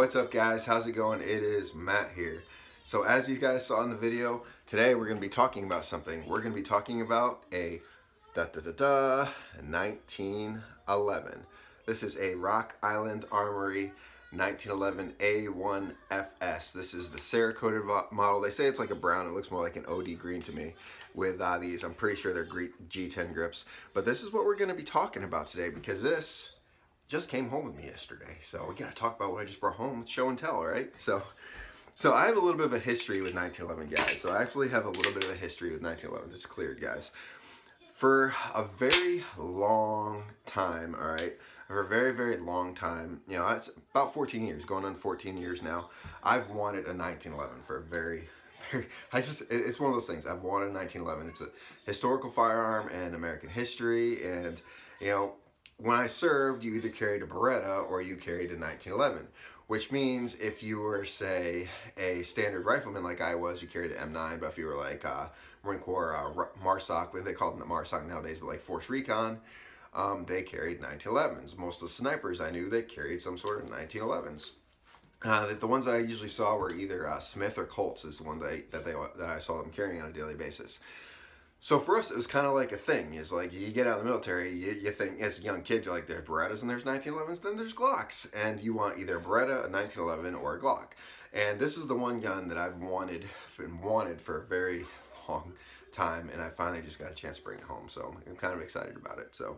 What's up, guys? How's it going? It is Matt here. So as you guys saw in the video, today we're going to be talking about something. We're going to be talking about a 1911. This is a Rock Island Armory 1911 A1FS. This is the Cerakoted model. They say it's like a brown. It looks more like an OD green to me with these. I'm pretty sure they're G10 grips. But this is what we're going to be talking about today because this just came home with me yesterday. So we got to talk about what I just brought home. It's show and tell, right? So I have a little bit of a history with 1911, guys. So I actually have a little bit of a history with 1911. It's cleared, guys. For a very long time, all right? For a very, very long time, you know, it's about 14 years, going on 14 years now. I've wanted a 1911 for a very, it's one of those things. I've wanted a 1911. It's a historical firearm in American history. And, you know, when I served, you either carried a Beretta or you carried a 1911, which means if you were, say, a standard rifleman like I was, you carried the M9, but if you were like Marine Corps MARSOC, they call them MARSOC nowadays, but like Force Recon, they carried 1911s. Most of the snipers I knew, they carried some sort of 1911s. The ones that I usually saw were either Smith or Colts is the one that I saw them carrying on a daily basis. So for us, it was kind of like a thing. It's like you get out of the military, you think as a young kid, you're like, there's Berettas and there's 1911s, then there's Glocks. And you want either a Beretta, a 1911, or a Glock. And this is the one gun that I've wanted for a very long time. And I finally just got a chance to bring it home. So I'm kind of excited about it. So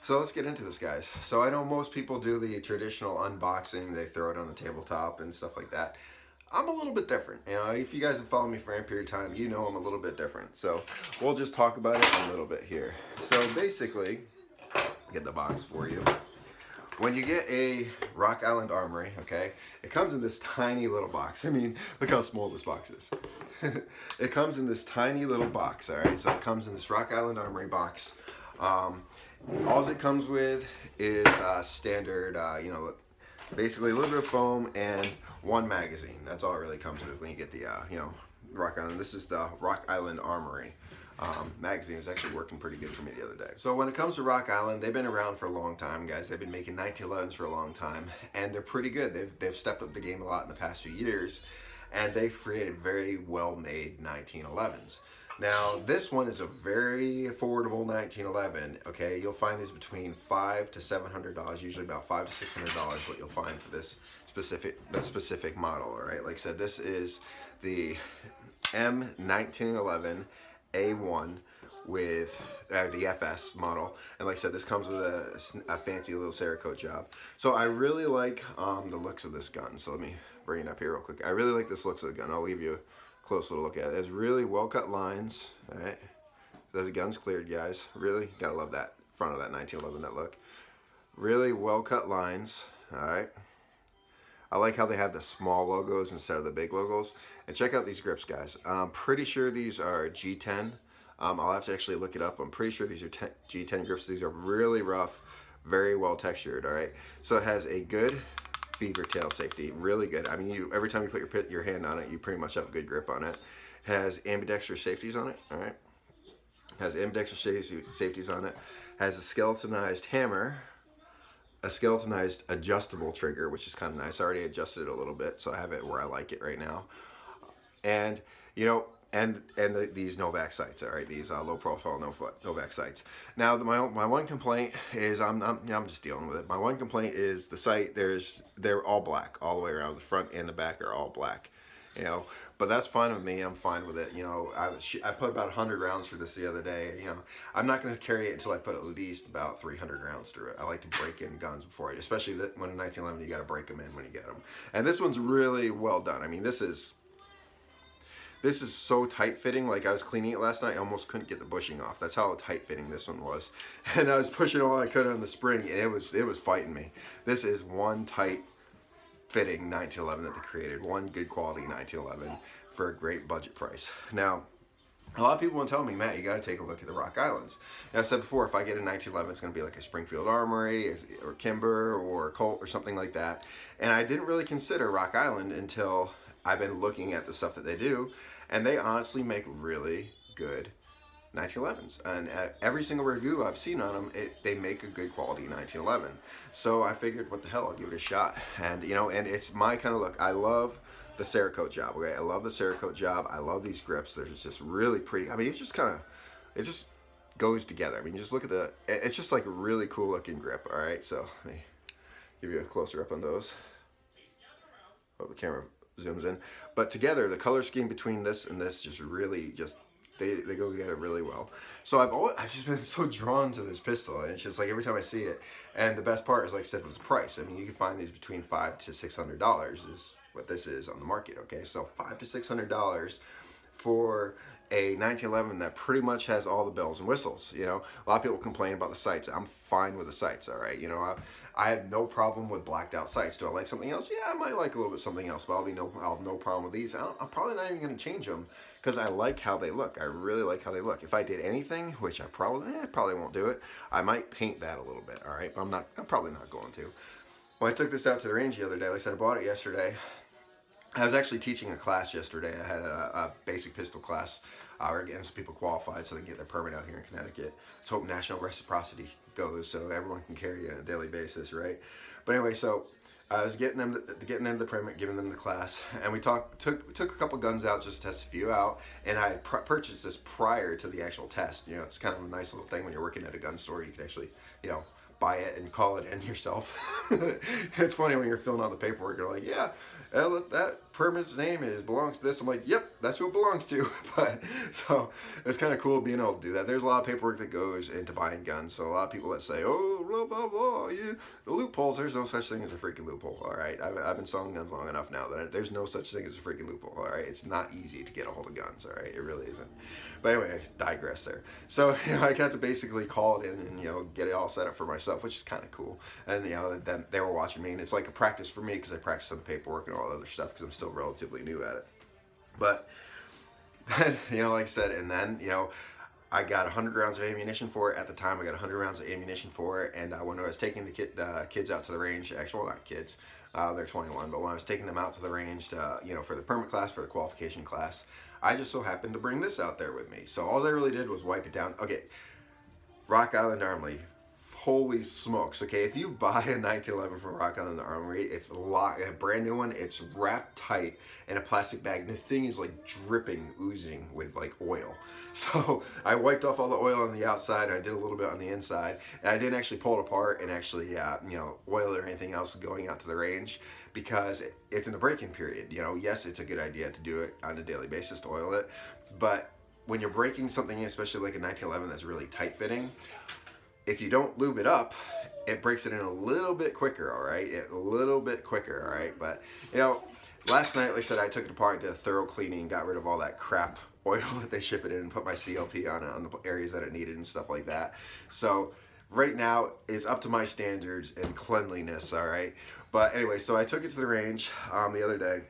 let's get into this, guys. So I know most people do the traditional unboxing. They throw it on the tabletop and stuff like that. I'm a little bit different. You know, if you guys have followed me for any period of time, you know I'm a little bit different. So we'll just talk about it a little bit here. So basically, get the box for you. When you get a Rock Island Armory, okay, it comes in this tiny little box. I mean, look how small this box is. It comes in this tiny little box, all right? So it comes in this Rock Island Armory box. All it comes with is standard, you know, basically a little bit of foam and one magazine. That's all it really comes with when you get the, you know, Rock Island. This is the Rock Island Armory magazine. It's actually working pretty good for me the other day. So when it comes to Rock Island, they've been around for a long time, guys. They've been making 1911s for a long time, and they're pretty good. They've stepped up the game a lot in the past few years, and they've created very well-made 1911s. Now, this one is a very affordable 1911, okay? You'll find these between $500 to $700, usually about $500 to $600 what you'll find for this specific model, all right? Like I said, this is the M1911 A1 with the FS model. And like I said, this comes with a fancy little Cerakote job. So I really like the looks of this gun. So let me bring it up here real quick. I really like this looks of the gun. I'll leave you close little look at it. There's really well cut lines, all right? The gun's cleared, guys. Really gotta love that front of that 1911, that look. Really well cut lines, all right? I like how they have the small logos instead of the big logos. And check out these grips, guys. I'm pretty sure these are G10. I'll have to actually look it up. I'm pretty sure these are G10 grips. These are really rough, very well textured, all right? So it has a good beaver tail safety, really good. I mean, every time you put your hand on it, you pretty much have a good grip on it. It has ambidextrous safeties on it, all right? It has ambidextrous safeties on it. Has a skeletonized hammer, a skeletonized adjustable trigger, which is kind of nice. I already adjusted it a little bit, so I have it where I like it right now. And, you know, these Novak sights, all right? These low profile Novak sights. Now, my one complaint is I'm just dealing with it. My one complaint is the sight. They're all black all the way around. The front and the back are all black, you know. But that's fine with me. I'm fine with it. You know, I put about 100 rounds through this the other day. You know, I'm not going to carry it until I put at least about 300 rounds through it. I like to break in guns before especially when in 1911, you got to break them in when you get them. And this one's really well done. I mean, this is so tight fitting. Like I was cleaning it last night, I almost couldn't get the bushing off. That's how tight fitting this one was. And I was pushing all I could on the spring, and it was fighting me. This is one tight fitting 1911 that they created. One good quality 1911 for a great budget price. Now, a lot of people will tell me, Matt, you got to take a look at the Rock Islands. Now, I said before, if I get a 1911, it's going to be like a Springfield Armory or Kimber or Colt or something like that. And I didn't really consider Rock Island until I've been looking at the stuff that they do, and they honestly make really good 1911s, and every single review I've seen on them, they make a good quality 1911. So I figured, what the hell, I'll give it a shot. And you know, and it's my kind of look. I love the Cerakote job. Okay, I love the Cerakote job. I love these grips. They're just really pretty. I mean, it's just kind of, it just goes together. I mean, just look at the, it's just like a really cool looking grip. All right, so let me give you a closer up on those. Oh, the camera zooms in. But together, the color scheme between this and this just really just, they go together really well. So I've just been so drawn to this pistol, and it's just like every time I see it. And the best part is, like I said, was the price. I mean, you can find these between $500 to $600 is what this is on the market. Okay, so $500 to $600 for a 1911 that pretty much has all the bells and whistles. You know, a lot of people complain about the sights. I'm fine with the sights. All right, you know, I have no problem with blacked out sights. Do I like something else? Yeah, I might like a little bit something else, but I'll have no problem with these. I'm probably not even going to change them because I like how they look. I really like how they look. If I did anything, which I probably won't do it, I might paint that a little bit. All right, but I'm probably not going to. When I took this out to the range the other day, like I said, I bought it yesterday. I was actually teaching a class yesterday. I had a basic pistol class. We're getting some people qualified so they can get their permit out here in Connecticut. Let's hope national reciprocity goes so everyone can carry it on a daily basis, right? But anyway, so I was getting them the permit, giving them the class, and we took a couple guns out just to test a few out. And I purchased this prior to the actual test. You know, it's kind of a nice little thing when you're working at a gun store. You can actually, you know, buy it and call it in yourself. It's funny when you're filling out the paperwork, you're like, yeah, that permit's name belongs to this. I'm like, yep, that's who it belongs to. But so it's kind of cool being able to do that. There's a lot of paperwork that goes into buying guns. So a lot of people that say, oh, blah, blah, blah, yeah, the loopholes, there's no such thing as a freaking loophole. All right, I've been selling guns long enough now that there's no such thing as a freaking loophole. All right, it's not easy to get a hold of guns. All right, it really isn't. But anyway, I digress there. So, you know, I got to basically call it in and, you know, get it all set up for myself, which is kind of cool. And, you know, then they were watching me, and it's like a practice for me because I practice on the paperwork and all that other stuff because I'm still relatively new at it. But then, you know, like I said, and then, you know, I got 100 rounds of ammunition for it. At the time, I got 100 rounds of ammunition for it. And when I was taking the kids out to the range, actually, well, not kids, they're 21, but when I was taking them out to the range to, you know, for the permit class, for the qualification class, I just so happened to bring this out there with me. So all I really did was wipe it down. Okay, Rock Island Armory. Holy smokes, okay, if you buy a 1911 from Rock Island Armory, it's a brand new one, it's wrapped tight in a plastic bag. The thing is like dripping, oozing with like oil. So I wiped off all the oil on the outside, I did a little bit on the inside, and I didn't actually pull it apart and actually, you know, oil it or anything else going out to the range because it's in the break-in period. You know, yes, it's a good idea to do it on a daily basis to oil it, but when you're breaking something, especially like a 1911 that's really tight fitting, if you don't lube it up, it breaks it in a little bit quicker, all right? A little bit quicker, all right? But, you know, last night, like I said, I took it apart, did a thorough cleaning, got rid of all that crap oil that they ship it in, and put my CLP on it, on the areas that it needed and stuff like that. So right now, it's up to my standards and cleanliness, all right? But anyway, so I took it to the range the other day,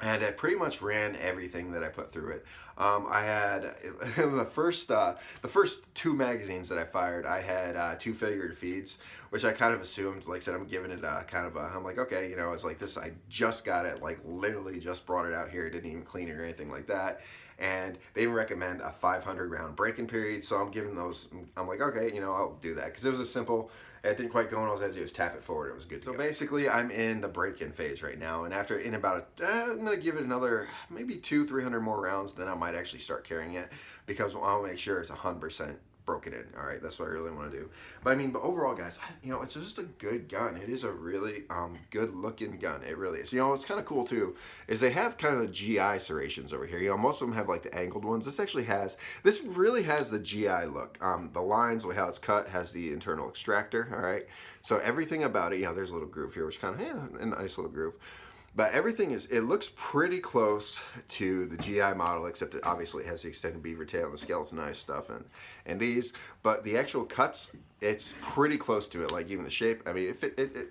and I pretty much ran everything that I put through it. I had the first 2 magazines that I fired. I had 2 failure feeds, which I kind of assumed. Like I said, I'm giving it a kind of a. I'm like, okay, you know, it's like this. I just got it, like literally just brought it out here. Didn't even clean it or anything like that. And they even recommend a 500 round break-in period. So I'm giving those. I'm like, okay, you know, I'll do that because it was a simple. It didn't quite go, and all I had to do was tap it forward. It was good to go. So basically, I'm in the break-in phase right now, and after I'm gonna give it another maybe 200-300 more rounds, then I might actually start carrying it because I'll make sure it's 100% broken in. All right, that's what I really want to do. But I mean, but overall, guys, you know, it's just a good gun. It is a really good looking gun. It really is. You know, what's kind of cool too is they have kind of the GI serrations over here. You know, most of them have like the angled ones. This really has the GI look. The lines, the way how it's cut, has the internal extractor. All right, so everything about it. You know, there's a little groove here, which kind of a nice little groove. But everything it looks pretty close to the GI model, except it obviously has the extended beaver tail and the skeletonized stuff and these. But the actual cuts, it's pretty close to it. Like even the shape, I mean,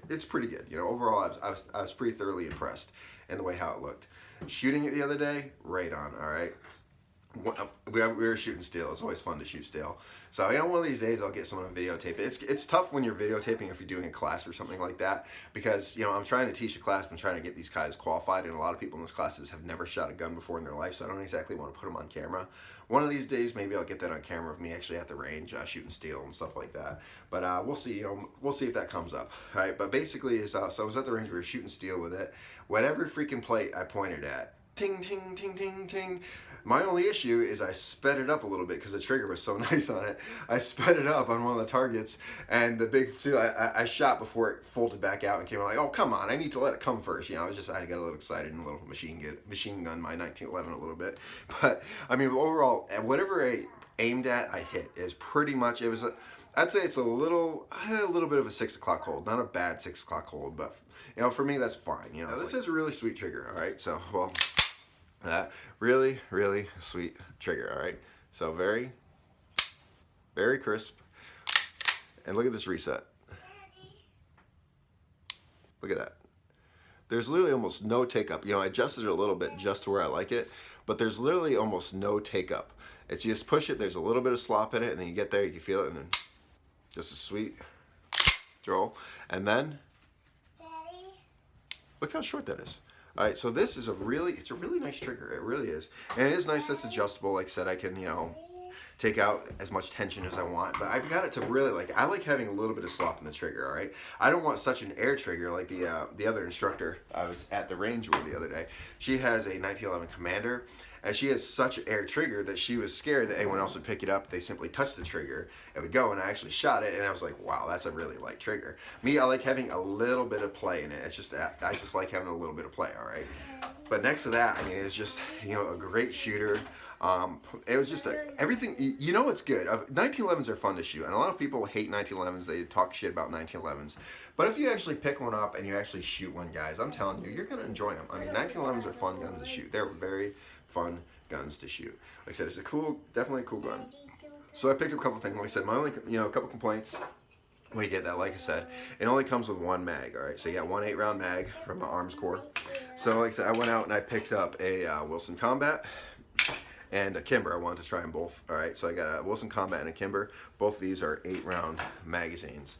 it's pretty good. You know, overall, I was pretty thoroughly impressed in the way how it looked. Shooting it the other day, right on. All right. we were shooting steel. It's always fun to shoot steel. So one of these days I'll get someone to videotape it. It's tough when you're videotaping if you're doing a class or something like that, because I'm trying to teach a class. I'm trying to get these guys qualified, and a lot of people in those classes have never shot a gun before in their life, so I don't exactly want to put them on camera. One of these days maybe I'll get that on camera of me actually at the range shooting steel and stuff like that. But we'll see. We'll see if that comes up. All right. But basically, so I was at the range. We were shooting steel with it. Whatever freaking plate I pointed at, ting, ting, ting, ting, ting. My only issue is I sped it up a little bit because the trigger was so nice on it. I sped it up on one of the targets, and the big two I shot before it folded back out and came out like, oh come on, I need to let it come first. I got a little excited and a little machine gun my 1911 a little bit. But I mean overall, whatever I aimed at, I hit. Is pretty much I'd say it's a little bit of a 6 o'clock hold, not a bad 6 o'clock hold, but for me that's fine. This is a really sweet trigger. All right, so well. Really, really sweet trigger. All right, so very, very crisp. And look at this reset. Look at that. There's literally almost no take up. I adjusted it a little bit just to where I like it, but there's literally almost no take up. It's you just push it. There's a little bit of slop in it, and then you get there, you can feel it, and then just a sweet throw. And then look how short that is. All right, so this is it's a really nice trigger. It really is. And it is nice that's adjustable. Like I said, I can, take out as much tension as I want, but I've got it to really I like having a little bit of slop in the trigger, all right? I don't want such an air trigger like the other instructor I was at the range with the other day. She has a 1911 Commander, and she has such an air trigger that she was scared that anyone else would pick it up. They simply touch the trigger, it would go, and I actually shot it, and I was like, wow, that's a really light trigger. Me, I like having a little bit of play in it. It's just that I just like having a little bit of play, all right? But next to that, I mean, it's just, a great shooter. It was just everything. It's good. 1911s are fun to shoot, and a lot of people hate 1911s. They talk shit about 1911s, but if you actually pick one up and you actually shoot one, guys, I'm telling you, you're gonna enjoy them. I mean, 1911s are fun guns to shoot. They're very fun guns to shoot. Like I said, it's definitely a cool gun. So I picked up a couple things. Like I said, my only, a couple complaints when you get that. Like I said, it only comes with one mag. All right, so you got one 8-round mag from Arms Corps. So like I said, I went out and I picked up a Wilson Combat and a Kimber. I wanted to try them both. All right, so I got a Wilson Combat and a Kimber. Both of these are 8-round magazines.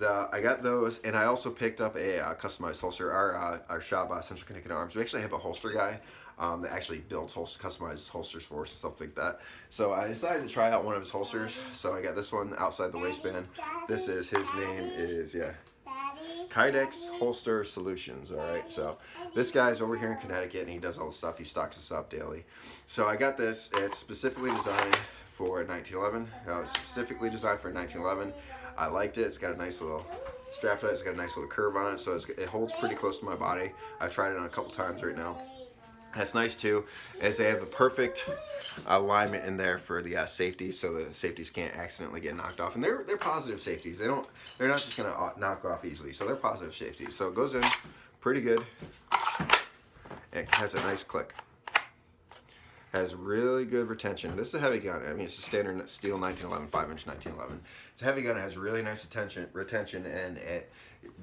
I got those, and I also picked up a customized holster. Our shop, Central Connecticut Arms, we actually have a holster guy that actually builds customizes holsters for us and stuff like that. So I decided to try out one of his holsters. So I got this one outside the waistband. This is, his name is, Kydex Holster Solutions. All right, so this guy's over here in Connecticut, and he does all the stuff. He stocks us up daily. So I got this. It's specifically designed for 1911. It's specifically designed for 1911. I liked it. It's got a nice little strap to it. It's got a nice little curve on it, so it holds pretty close to my body. I've tried it on a couple times right now. That's nice too, is they have the perfect alignment in there for the safety, so the safeties can't accidentally get knocked off. And they're positive safeties. They're not just gonna knock off easily. So they're positive safeties. So it goes in pretty good, and it has a nice click. Has really good retention. This is a heavy gun. I mean, it's a standard steel 1911, 5-inch 1911. It's a heavy gun. It has really nice retention, and it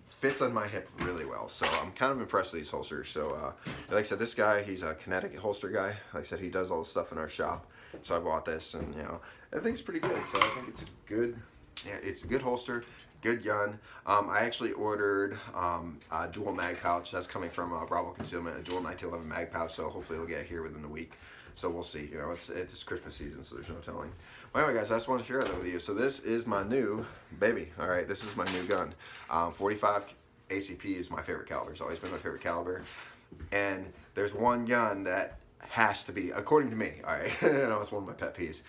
fits on my hip really well. So I'm kind of impressed with these holsters. So like I said, this guy, he's a Connecticut holster guy. Like I said, he does all the stuff in our shop. So I bought this, and I think it's pretty good. So I think it's it's a good holster, good gun. I actually ordered a dual mag pouch. That's coming from Bravo Concealment, a dual 1911 mag pouch. So hopefully it'll get here within a week. So we'll see. It's Christmas season, so there's no telling. Well, anyway, guys, I just want to share that with you. So this is my new baby. All right, this is my new gun. 45 ACP is my favorite caliber. It's always been my favorite caliber. And there's one gun that has to be, according to me, all right, it's one of my pet peeves.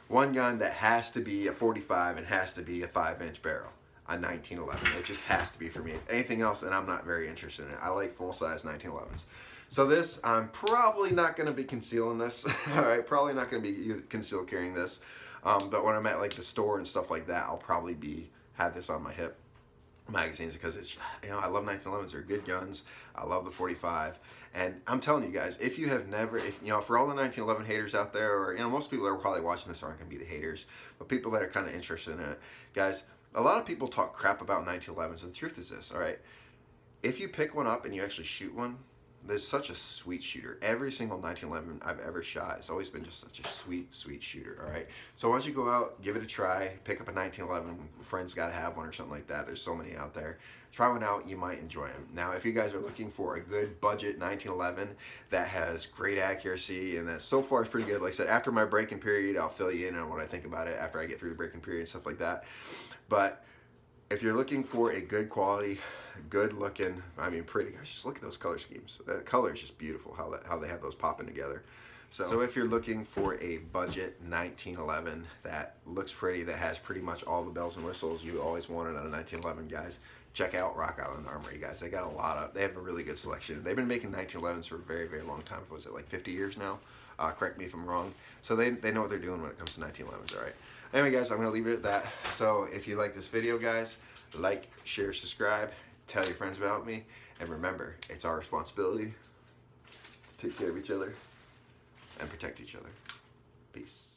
One gun that has to be a 45 and has to be a 5-inch barrel. A 1911. It just has to be for me. If anything else, then I'm not very interested in it. I like full-size 1911s. So this, I'm probably not going to be concealing this. All right, probably not going to be concealed carrying this. But when I'm at like the store and stuff like that, I'll probably have this on my hip magazines, because it's, I love 1911s. They're good guns. I love the 45. And I'm telling you guys, if you have never, for all the 1911 haters out there, or most people that are probably watching this aren't going to be the haters, but people that are kind of interested in it, guys, a lot of people talk crap about 1911s, and the truth is this, all right? If you pick one up and you actually shoot one, There's such a sweet shooter. Every single 1911 I've ever shot has always been just such a sweet, sweet shooter, all right? So why don't you go out, give it a try, pick up a 1911, friends gotta have one or something like that. There's so many out there. Try one out, you might enjoy them. Now, if you guys are looking for a good budget 1911 that has great accuracy and that so far is pretty good, like I said, after my break-in period, I'll fill you in on what I think about it after I get through the break-in period and stuff like that. But if you're looking for a good quality, good looking, I mean pretty, gosh, just look at those color schemes. The color is just beautiful, how they have those popping together. So if you're looking for a budget 1911 that looks pretty, that has pretty much all the bells and whistles you always wanted on a 1911, guys, check out Rock Island Armory, guys. They got they have a really good selection. They've been making 1911s for a very, very long time. Was it like 50 years now? Correct me if I'm wrong. So they know what they're doing when it comes to 1911s, all right? Anyway, guys, I'm going to leave it at that. So if you like this video, guys, like, share, subscribe, tell your friends about me, and remember, it's our responsibility to take care of each other and protect each other. Peace.